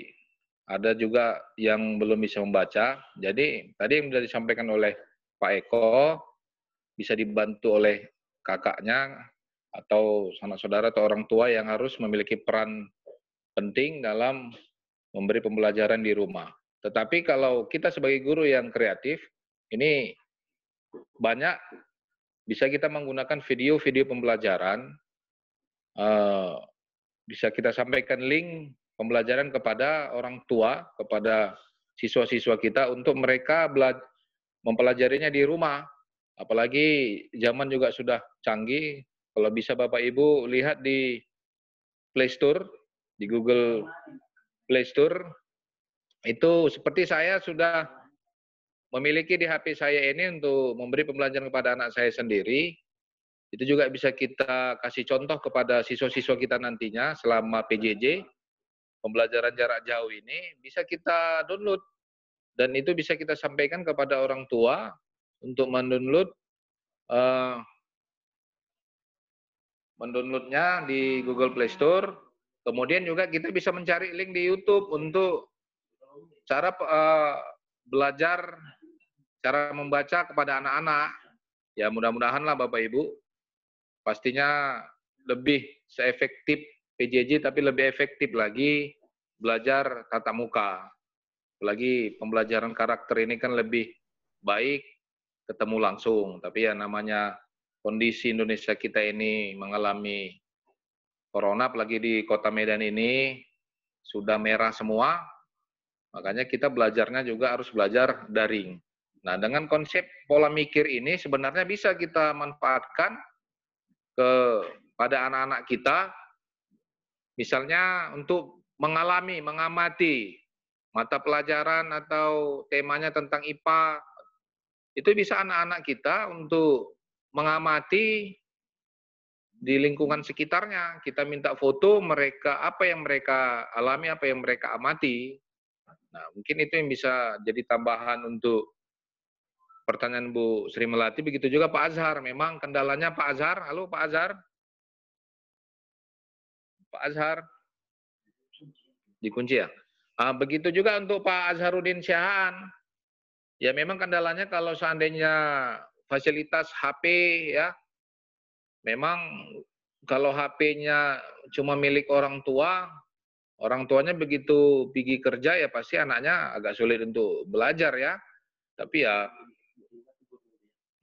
ada juga yang belum bisa membaca. Jadi tadi yang sudah disampaikan oleh Pak Eko, bisa dibantu oleh kakaknya atau sanak saudara atau orang tua yang harus memiliki peran penting dalam memberi pembelajaran di rumah. Tetapi kalau kita sebagai guru yang kreatif, ini banyak bisa kita menggunakan video-video pembelajaran. Bisa kita sampaikan link pembelajaran kepada orang tua, kepada siswa-siswa kita untuk mereka mempelajarinya di rumah. Apalagi zaman juga sudah canggih. Kalau bisa Bapak Ibu lihat di Play Store, di Google Play Store, itu seperti saya sudah memiliki di HP saya ini untuk memberi pembelajaran kepada anak saya sendiri. Itu juga bisa kita kasih contoh kepada siswa-siswa kita nantinya selama PJJ, pembelajaran jarak jauh ini, bisa kita download. Dan itu bisa kita sampaikan kepada orang tua untuk mendownloadnya di Google Play Store. Kemudian juga kita bisa mencari link di YouTube untuk cara belajar, cara membaca kepada anak-anak. Ya mudah-mudahan lah Bapak Ibu, pastinya lebih seefektif PJJ, tapi lebih efektif lagi belajar tatap muka. Apalagi pembelajaran karakter ini kan lebih baik ketemu langsung. Tapi ya namanya kondisi Indonesia kita ini mengalami corona, apalagi di kota Medan ini sudah merah semua, makanya kita belajarnya juga harus belajar daring. Nah, dengan konsep pola mikir ini sebenarnya bisa kita manfaatkan kepada anak-anak kita, misalnya untuk mengamati mata pelajaran atau temanya tentang IPA, itu bisa anak-anak kita untuk mengamati di lingkungan sekitarnya. Kita minta foto mereka, apa yang mereka alami, apa yang mereka amati. Nah, mungkin itu yang bisa jadi tambahan untuk pertanyaan Bu Sri Melati. Begitu juga Pak Azhar. Memang kendalanya Pak Azhar. Halo Pak Azhar. Pak Azhar. Dikunci ya? Begitu juga untuk Pak Azharuddin Syahaan. Ya memang kendalanya kalau seandainya fasilitas HP ya, memang kalau HP-nya cuma milik orang tuanya begitu pergi kerja ya pasti anaknya agak sulit untuk belajar ya. Tapi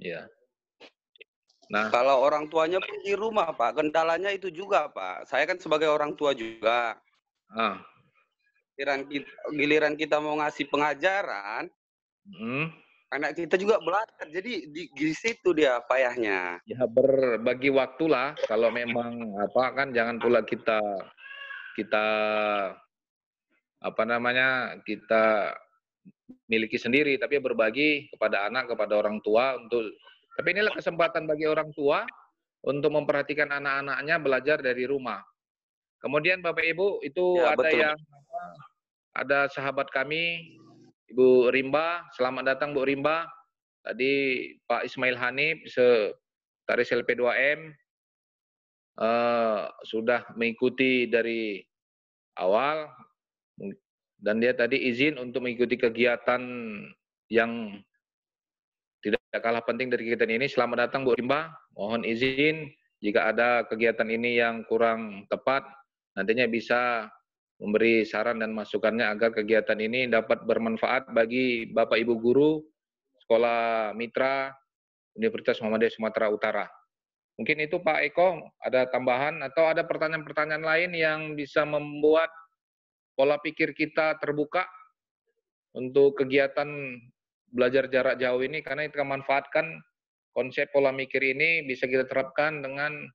ya. Nah, kalau orang tuanya pun di rumah Pak, kendalanya itu juga Pak. Saya kan sebagai orang tua juga. Ah. Giliran kita mau ngasih pengajaran, anak kita juga belajar. Jadi di situ dia payahnya. Ya berbagi waktu lah. Kalau memang kan jangan pula kita kita miliki sendiri, tapi berbagi kepada anak, kepada orang tua untuk. Tapi inilah kesempatan bagi orang tua untuk memperhatikan anak-anaknya belajar dari rumah. Kemudian Bapak Ibu itu Ya, ada betul. ada sahabat kami Ibu Rimba. Selamat datang Bu Rimba. Tadi Pak Ismail Hanif Sekretaris LP2M sudah mengikuti dari awal dan dia tadi izin untuk mengikuti kegiatan yang tidak kalah penting dari kegiatan ini. Selamat datang Bu Rimba. Mohon izin jika ada kegiatan ini yang kurang tepat, nantinya bisa memberi saran dan masukannya agar kegiatan ini dapat bermanfaat bagi Bapak Ibu guru Sekolah Mitra Universitas Muhammadiyah Sumatera Utara. Mungkin itu Pak Eko, ada tambahan atau ada pertanyaan-pertanyaan lain yang bisa membuat pola pikir kita terbuka untuk kegiatan belajar jarak jauh ini, karena kita manfaatkan konsep pola mikir ini bisa kita terapkan dengan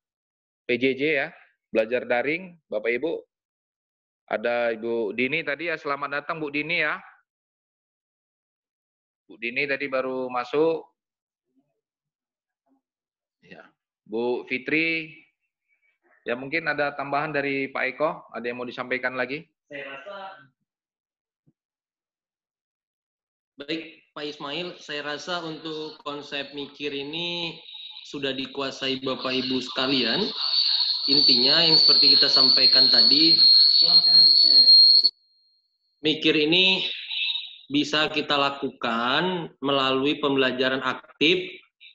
PJJ ya, belajar daring. Bapak Ibu, ada Ibu Dini tadi ya, selamat datang Bu Dini ya. Bu Dini tadi baru masuk. Ya. Bu Fitri, ya mungkin ada tambahan dari Pak Eko, ada yang mau disampaikan lagi? Saya rasa baik Pak Ismail, saya rasa untuk konsep mikir ini sudah dikuasai Bapak Ibu sekalian. Intinya yang seperti kita sampaikan tadi, mikir ini bisa kita lakukan melalui pembelajaran aktif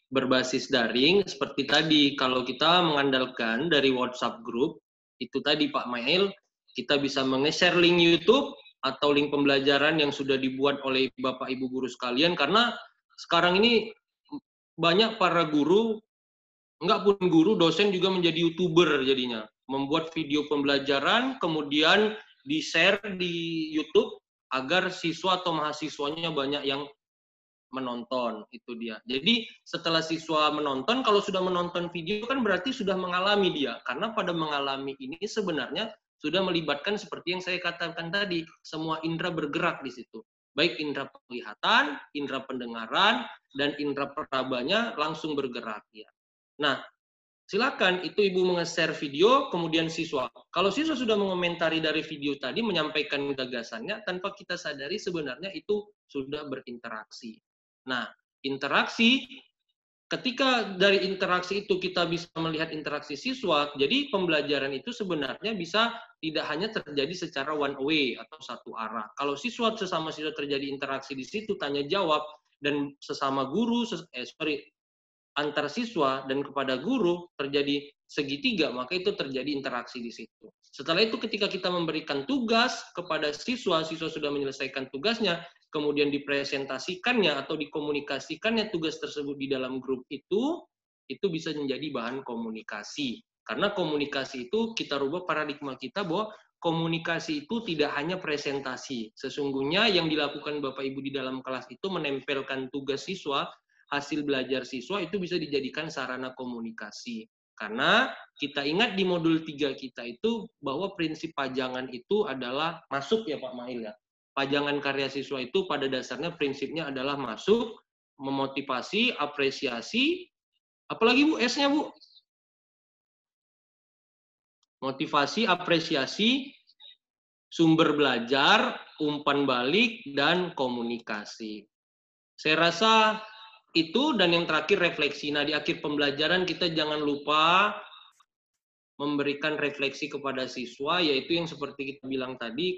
berbasis daring. Seperti tadi, kalau kita mengandalkan dari WhatsApp group, itu tadi Pak Mail, kita bisa menge-share link YouTube atau link pembelajaran yang sudah dibuat oleh Bapak Ibu guru sekalian, karena sekarang ini banyak para guru, enggak pun guru, dosen juga menjadi YouTuber jadinya. Membuat video pembelajaran, kemudian di-share di YouTube, agar siswa atau mahasiswanya banyak yang menonton, itu dia. Jadi setelah siswa menonton, kalau sudah menonton video kan berarti sudah mengalami dia. Karena pada mengalami ini sebenarnya sudah melibatkan seperti yang saya katakan tadi, semua indera bergerak di situ. Baik indera penglihatan, indera pendengaran, dan indera perabanya langsung bergerak ya. Nah, silakan itu Ibu menge-share video, kemudian siswa. Kalau siswa sudah mengomentari dari video tadi, menyampaikan gagasannya, tanpa kita sadari sebenarnya itu sudah berinteraksi. Nah, interaksi, ketika dari interaksi itu kita bisa melihat interaksi siswa, jadi pembelajaran itu sebenarnya bisa tidak hanya terjadi secara one way atau satu arah. Kalau sesama siswa terjadi interaksi di situ, tanya jawab, dan sesama guru, antar siswa dan kepada guru terjadi segitiga, maka itu terjadi interaksi di situ. Setelah itu ketika kita memberikan tugas kepada siswa, siswa sudah menyelesaikan tugasnya, kemudian dipresentasikannya atau dikomunikasikannya tugas tersebut di dalam grup itu bisa menjadi bahan komunikasi. Karena komunikasi itu kita rubah paradigma kita bahwa komunikasi itu tidak hanya presentasi. Sesungguhnya yang dilakukan Bapak Ibu di dalam kelas itu menempelkan tugas siswa, hasil belajar siswa itu bisa dijadikan sarana komunikasi. Karena kita ingat di modul 3 kita itu bahwa prinsip pajangan itu adalah masuk ya Pak Mail ya. Pajangan karya siswa itu pada dasarnya prinsipnya adalah masuk, memotivasi, apresiasi, apalagi Bu S-nya Bu? Motivasi, apresiasi, sumber belajar, umpan balik, dan komunikasi. Saya rasa itu, dan yang terakhir refleksi. Nah, di akhir pembelajaran kita jangan lupa memberikan refleksi kepada siswa, yaitu yang seperti kita bilang tadi,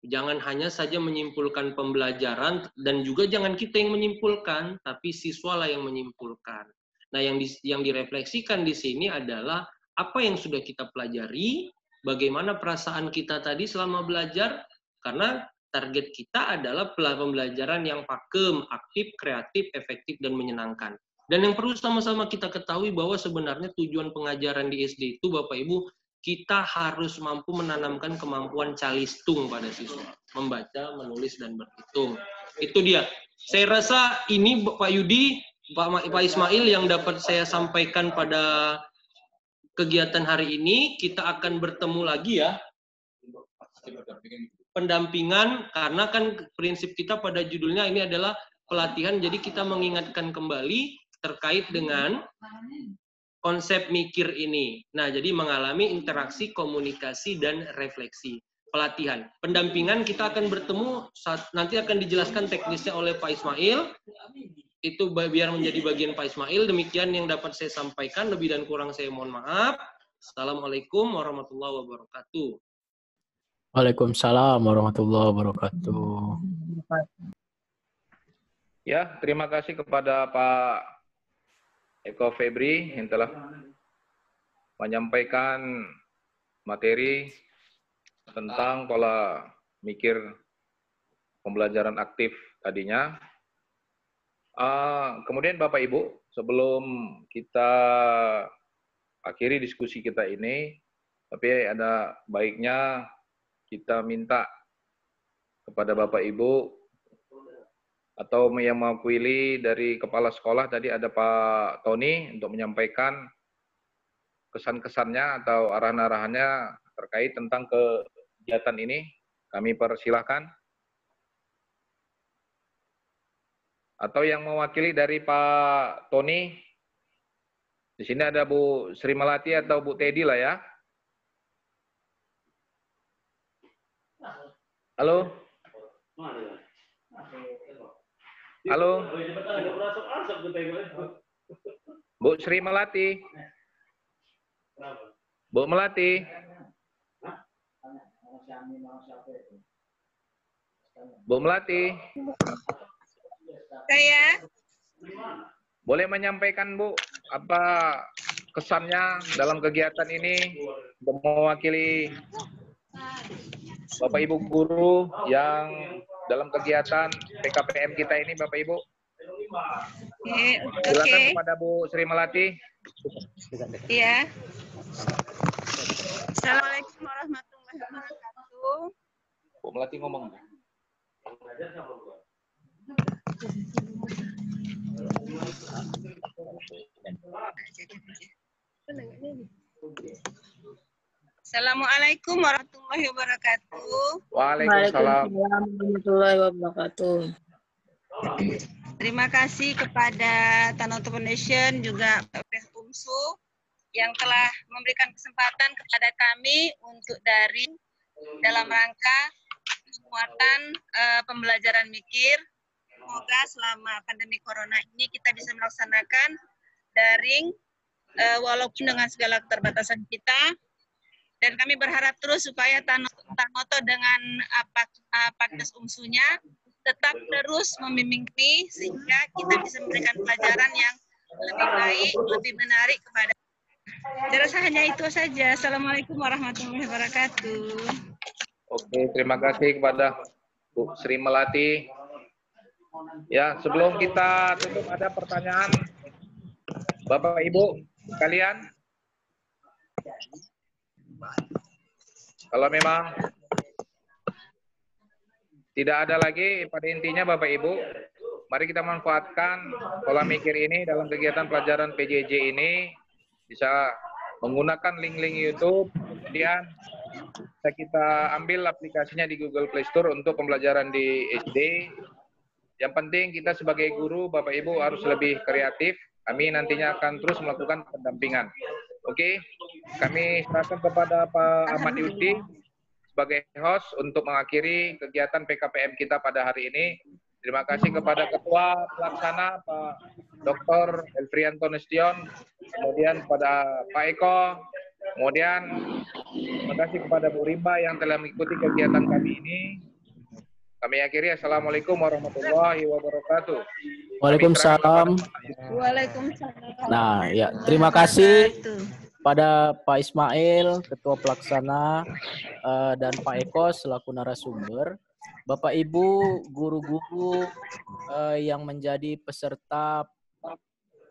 jangan hanya saja menyimpulkan pembelajaran, dan juga jangan kita yang menyimpulkan, tapi siswa lah yang menyimpulkan. Nah, yang direfleksikan di sini adalah apa yang sudah kita pelajari, bagaimana perasaan kita tadi selama belajar, karena target kita adalah pembelajaran yang pakem, aktif, kreatif, efektif, dan menyenangkan. Dan yang perlu sama-sama kita ketahui bahwa sebenarnya tujuan pengajaran di SD itu, Bapak Ibu, kita harus mampu menanamkan kemampuan calistung pada siswa, membaca, menulis, dan berhitung. Itu dia. Saya rasa ini Pak Yudi, Pak Ismail yang dapat saya sampaikan pada kegiatan hari ini. Kita akan bertemu lagi ya. Pendampingan, karena kan prinsip kita pada judulnya ini adalah pelatihan, jadi kita mengingatkan kembali terkait dengan konsep mikir ini. Nah, jadi mengalami interaksi, komunikasi, dan refleksi. Pelatihan. Pendampingan kita akan bertemu, nanti akan dijelaskan teknisnya oleh Pak Ismail. Itu biar menjadi bagian Pak Ismail. Demikian yang dapat saya sampaikan. Lebih dan kurang saya mohon maaf. Assalamualaikum warahmatullahi wabarakatuh. Waalaikumsalam warahmatullahi wabarakatuh. Ya, terima kasih kepada Pak Eko Febri yang telah menyampaikan materi tentang pola mikir pembelajaran aktif tadinya. Kemudian Bapak Ibu, sebelum kita akhiri diskusi kita ini, tapi ada baiknya kita minta kepada Bapak Ibu atau yang mewakili dari kepala sekolah, tadi ada Pak Tony untuk menyampaikan kesan-kesannya atau arahan-arahannya terkait tentang kegiatan ini. Kami persilahkan. Atau yang mewakili dari Pak Tony, di sini ada Bu Sri Melati atau Bu Teddy lah ya. Halo? Halo? Bu Sri Melati? Bu Melati? Bu Melati? Saya. Boleh menyampaikan Bu, apa kesannya dalam kegiatan ini untuk mewakili Bapak Ibu guru yang dalam kegiatan PKPM kita ini, Bapak Ibu? Silakan kepada Bu Sri Melati. Iya. Assalamualaikum warahmatullahi wabarakatuh. Bu Melati ngomong. Assalamualaikum warahmatullahi wabarakatuh. Waalaikumsalam warahmatullahi wabarakatuh. Terima kasih kepada Tanoto Foundation juga PPS UMSU yang telah memberikan kesempatan kepada kami untuk daring dalam rangka penguatan pembelajaran mikir. Semoga selama pandemi corona ini kita bisa melaksanakan daring walaupun dengan segala keterbatasan kita. Dan kami berharap terus supaya Tanoto dengan Pakdes UMSU-nya tetap terus membimbing kami sehingga kita bisa memberikan pelajaran yang lebih baik, lebih menarik kepada. Saya rasa hanya itu saja. Assalamualaikum warahmatullahi wabarakatuh. Oke, terima kasih kepada Bu Sri Melati. Ya, sebelum kita tutup ada pertanyaan Bapak Ibu sekalian. Kalau memang tidak ada lagi, pada intinya Bapak Ibu, mari kita manfaatkan pola mikir ini dalam kegiatan pelajaran PJJ ini, bisa menggunakan link-link YouTube, kemudian bisa kita ambil aplikasinya di Google Play Store untuk pembelajaran di SD. Yang penting kita sebagai guru, Bapak Ibu harus lebih kreatif. Kami nantinya akan terus melakukan pendampingan. Oke, kami serahkan kepada Pak Ahmad Yudi sebagai host untuk mengakhiri kegiatan PKPM kita pada hari ini. Terima kasih kepada Ketua Pelaksana Pak Dr. Elfrianto Nestion, kemudian kepada Pak Eko, kemudian terima kasih kepada Bu Rimba yang telah mengikuti kegiatan kami ini. Kami akhiri, Assalamualaikum warahmatullahi wabarakatuh. Waalaikumsalam. Waalaikumsalam. Nah, ya, terima kasih pada Pak Ismail, Ketua Pelaksana, dan Pak Eko selaku narasumber. Bapak Ibu, guru-guru yang menjadi peserta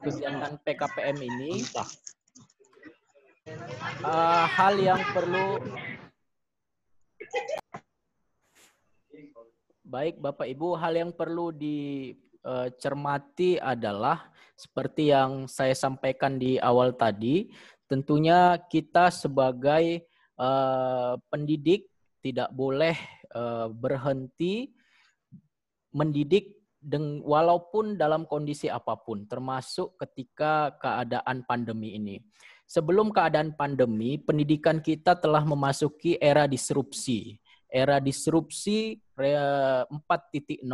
kegiatan PKPM ini, Hal yang perlu Baik, Bapak Ibu, hal yang perlu dicermati adalah seperti yang saya sampaikan di awal tadi, tentunya kita sebagai pendidik tidak boleh berhenti mendidik walaupun dalam kondisi apapun, termasuk ketika keadaan pandemi ini. Sebelum keadaan pandemi, pendidikan kita telah memasuki era disrupsi. Era disrupsi 4.0.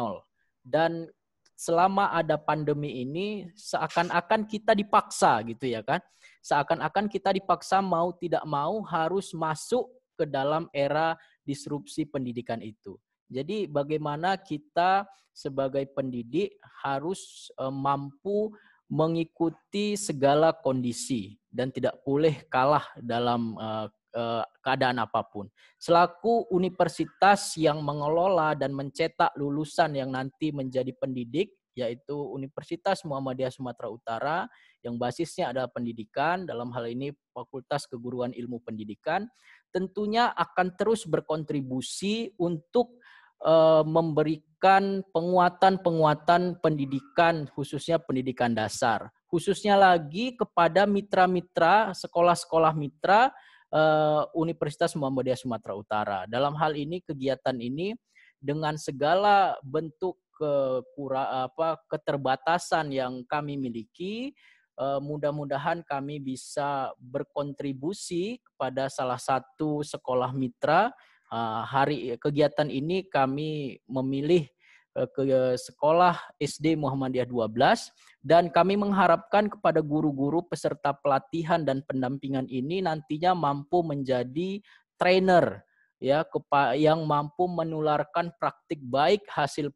Dan selama ada pandemi ini, seakan-akan kita dipaksa gitu ya kan. Seakan-akan kita dipaksa mau tidak mau harus masuk ke dalam era disrupsi pendidikan itu. Jadi bagaimana kita sebagai pendidik harus mampu mengikuti segala kondisi dan tidak boleh kalah dalam keadaan apapun. Selaku universitas yang mengelola dan mencetak lulusan yang nanti menjadi pendidik, yaitu Universitas Muhammadiyah Sumatera Utara, yang basisnya adalah pendidikan, dalam hal ini Fakultas Keguruan Ilmu Pendidikan, tentunya akan terus berkontribusi untuk memberikan penguatan pendidikan, khususnya pendidikan dasar. Khususnya lagi kepada mitra-mitra, sekolah-sekolah mitra Universitas Muhammadiyah Sumatera Utara. Dalam hal ini, kegiatan ini dengan segala bentuk keterbatasan yang kami miliki, mudah-mudahan kami bisa berkontribusi kepada salah satu sekolah mitra. Kegiatan ini kami memilih ke sekolah SD Muhammadiyah 12 dan kami mengharapkan kepada guru-guru peserta pelatihan dan pendampingan ini nantinya mampu menjadi trainer ya yang mampu menularkan praktik baik hasil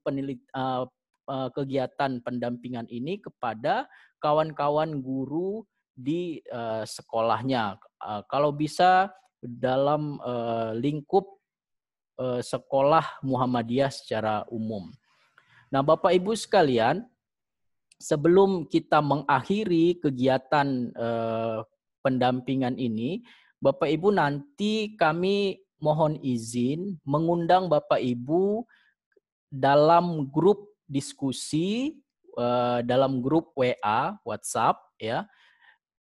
kegiatan pendampingan ini kepada kawan-kawan guru di sekolahnya. Kalau bisa dalam lingkup sekolah Muhammadiyah secara umum. Nah, Bapak Ibu sekalian, sebelum kita mengakhiri kegiatan pendampingan ini, Bapak Ibu nanti kami mohon izin mengundang Bapak Ibu dalam grup diskusi, dalam grup WA, WhatsApp, ya.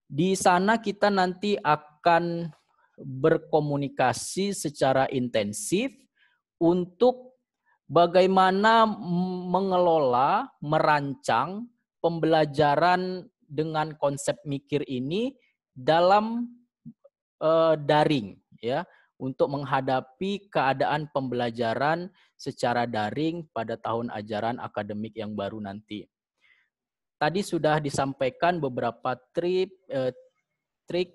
Di sana kita nanti akan berkomunikasi secara intensif untuk bagaimana mengelola, merancang pembelajaran dengan konsep mikir ini dalam daring, ya, untuk menghadapi keadaan pembelajaran secara daring pada tahun ajaran akademik yang baru nanti. Tadi sudah disampaikan beberapa trik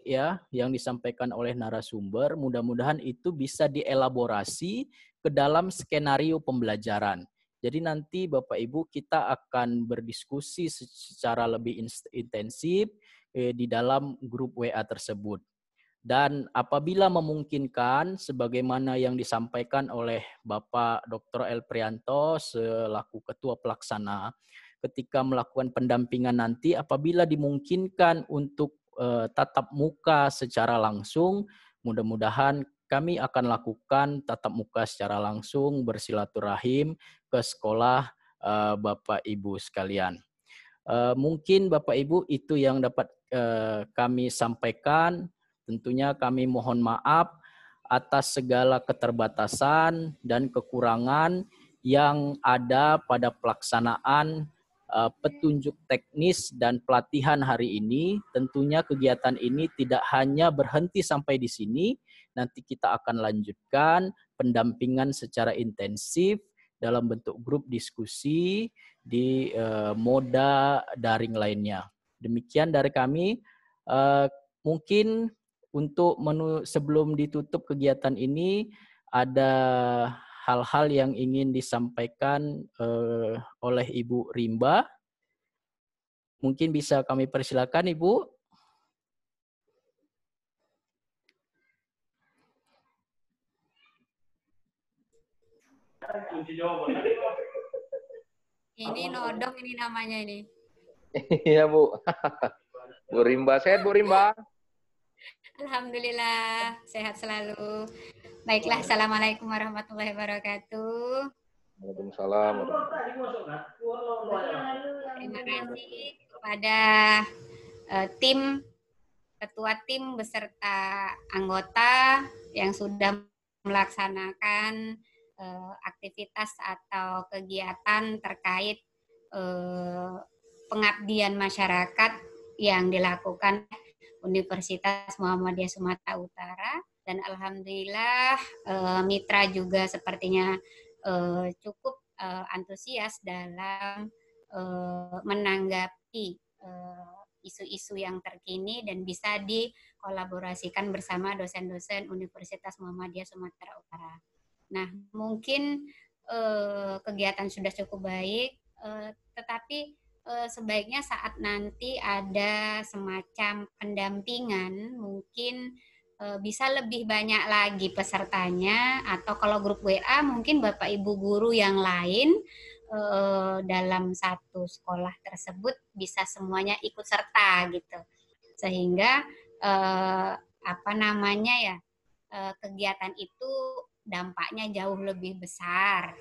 ya yang disampaikan oleh narasumber, mudah-mudahan itu bisa dielaborasi ke dalam skenario pembelajaran. Jadi nanti Bapak Ibu kita akan berdiskusi secara lebih intensif di dalam grup WA tersebut. Dan apabila memungkinkan, sebagaimana yang disampaikan oleh Bapak Dr. El Prianto selaku Ketua Pelaksana, ketika melakukan pendampingan nanti, apabila dimungkinkan untuk tatap muka secara langsung, mudah-mudahan kami akan lakukan tatap muka secara langsung bersilaturahim ke sekolah Bapak Ibu sekalian. Mungkin Bapak Ibu itu yang dapat kami sampaikan. Tentunya kami mohon maaf atas segala keterbatasan dan kekurangan yang ada pada pelaksanaan petunjuk teknis dan pelatihan hari ini. Tentunya kegiatan ini tidak hanya berhenti sampai di sini, nanti kita akan lanjutkan pendampingan secara intensif dalam bentuk grup diskusi di moda daring lainnya. Demikian dari kami. Mungkin untuk sebelum ditutup kegiatan ini ada hal-hal yang ingin disampaikan oleh Ibu Rimba. Mungkin bisa kami persilakan, Ibu. Ini nodong ini namanya ini. Iya, Bu. Bu Rimba, sehat Bu Rimba? Alhamdulillah, sehat selalu. Baiklah, assalamualaikum warahmatullahi wabarakatuh. Waalaikumsalam. Terima kasih kepada tim, ketua tim beserta anggota yang sudah melaksanakan aktivitas atau kegiatan terkait pengabdian masyarakat yang dilakukan Universitas Muhammadiyah Sumatera Utara, dan alhamdulillah mitra juga sepertinya cukup antusias dalam menanggapi isu-isu yang terkini dan bisa dikolaborasikan bersama dosen-dosen Universitas Muhammadiyah Sumatera Utara. Nah, mungkin kegiatan sudah cukup baik, tetapi sebaiknya saat nanti ada semacam pendampingan, mungkin bisa lebih banyak lagi pesertanya, atau kalau grup WA mungkin Bapak Ibu guru yang lain dalam satu sekolah tersebut bisa semuanya ikut serta gitu, sehingga kegiatan itu dampaknya jauh lebih besar.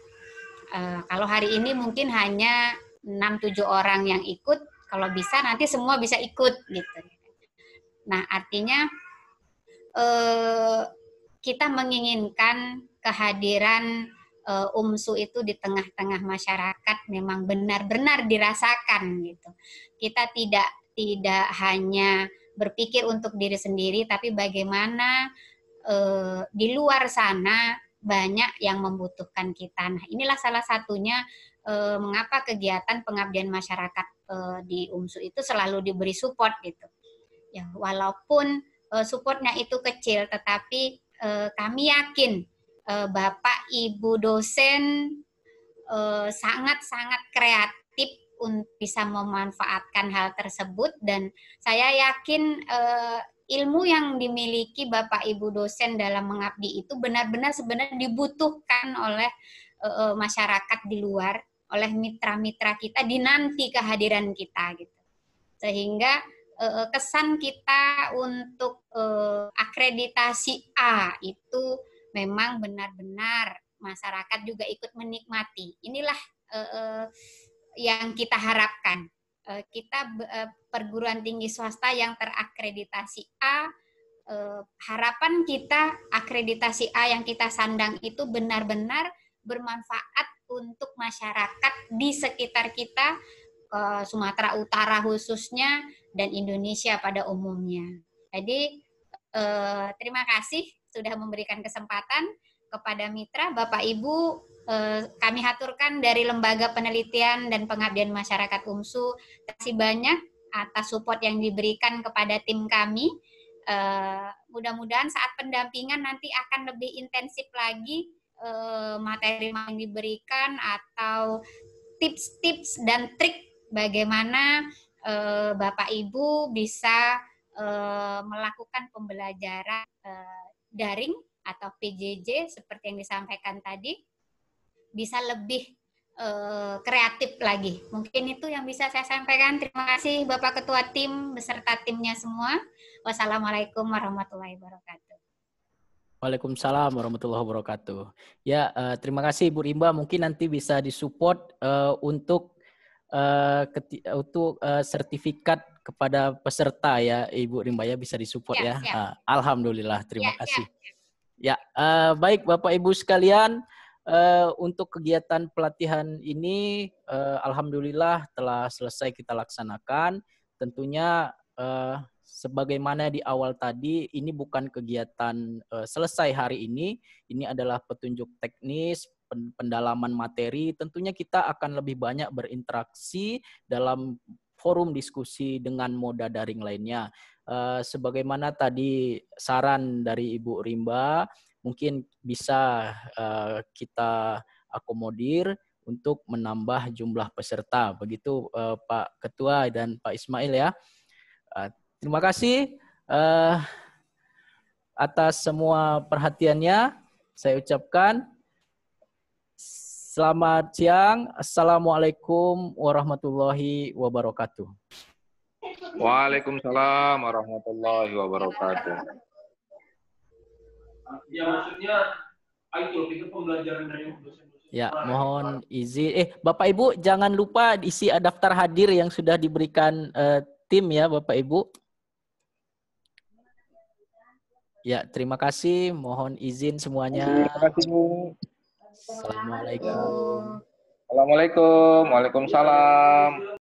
Kalau hari ini mungkin hanya 6-7 orang yang ikut, kalau bisa nanti semua bisa ikut gitu. Nah, artinya kita menginginkan kehadiran UMSU itu di tengah-tengah masyarakat memang benar-benar dirasakan gitu. Kita tidak hanya berpikir untuk diri sendiri, tapi bagaimana di luar sana banyak yang membutuhkan kita. Nah, inilah salah satunya mengapa kegiatan pengabdian masyarakat di UMSU itu selalu diberi support gitu. Ya, walaupun supportnya itu kecil, tetapi kami yakin Bapak Ibu dosen sangat-sangat kreatif untuk bisa memanfaatkan hal tersebut, dan saya yakin ilmu yang dimiliki Bapak Ibu dosen dalam mengabdi itu benar-benar sebenarnya dibutuhkan oleh masyarakat di luar, oleh mitra-mitra kita dinanti kehadiran kita gitu. Sehingga kesan kita untuk akreditasi A itu memang benar-benar masyarakat juga ikut menikmati. Inilah yang kita harapkan. Kita perguruan tinggi swasta yang terakreditasi A, harapan kita akreditasi A yang kita sandang itu benar-benar bermanfaat untuk masyarakat di sekitar kita, Sumatera Utara khususnya, dan Indonesia pada umumnya. Jadi terima kasih sudah memberikan kesempatan kepada mitra. Bapak Ibu, kami haturkan dari Lembaga Penelitian dan Pengabdian Masyarakat UMSU, terima kasih banyak atas support yang diberikan kepada tim kami. Mudah-mudahan saat pendampingan nanti akan lebih intensif lagi materi yang diberikan atau tips-tips dan trik bagaimana Bapak Ibu bisa melakukan pembelajaran daring atau PJJ seperti yang disampaikan tadi, bisa lebih kreatif lagi. Mungkin itu yang bisa saya sampaikan. Terima kasih Bapak Ketua Tim beserta timnya semua. Wassalamualaikum warahmatullahi wabarakatuh. Waalaikumsalam warahmatullahi wabarakatuh. Ya, terima kasih Ibu Rimba. Mungkin nanti bisa disupport untuk sertifikat kepada peserta ya, Ibu Rimba ya, bisa disupport ya. Alhamdulillah, terima kasih. Ya, baik Bapak Ibu sekalian, untuk kegiatan pelatihan ini alhamdulillah telah selesai kita laksanakan. Tentunya sebagaimana di awal tadi, ini bukan kegiatan selesai hari ini adalah petunjuk teknis, pendalaman materi. Tentunya kita akan lebih banyak berinteraksi dalam forum diskusi dengan moda daring lainnya. Sebagaimana tadi saran dari Ibu Rimba, mungkin bisa kita akomodir untuk menambah jumlah peserta. Begitu Pak Ketua dan Pak Ismail ya. Terima kasih atas semua perhatiannya. Saya ucapkan selamat siang. Assalamualaikum warahmatullahi wabarakatuh. Waalaikumsalam warahmatullahi wabarakatuh. Ya maksudnya itu pembelajaran dari dosen-dosen. Ya, mohon izin. Bapak Ibu jangan lupa isi daftar hadir yang sudah diberikan tim ya Bapak Ibu. Ya, terima kasih. Mohon izin semuanya. Terima kasih, Bu. Assalamualaikum. Assalamualaikum. Waalaikumsalam.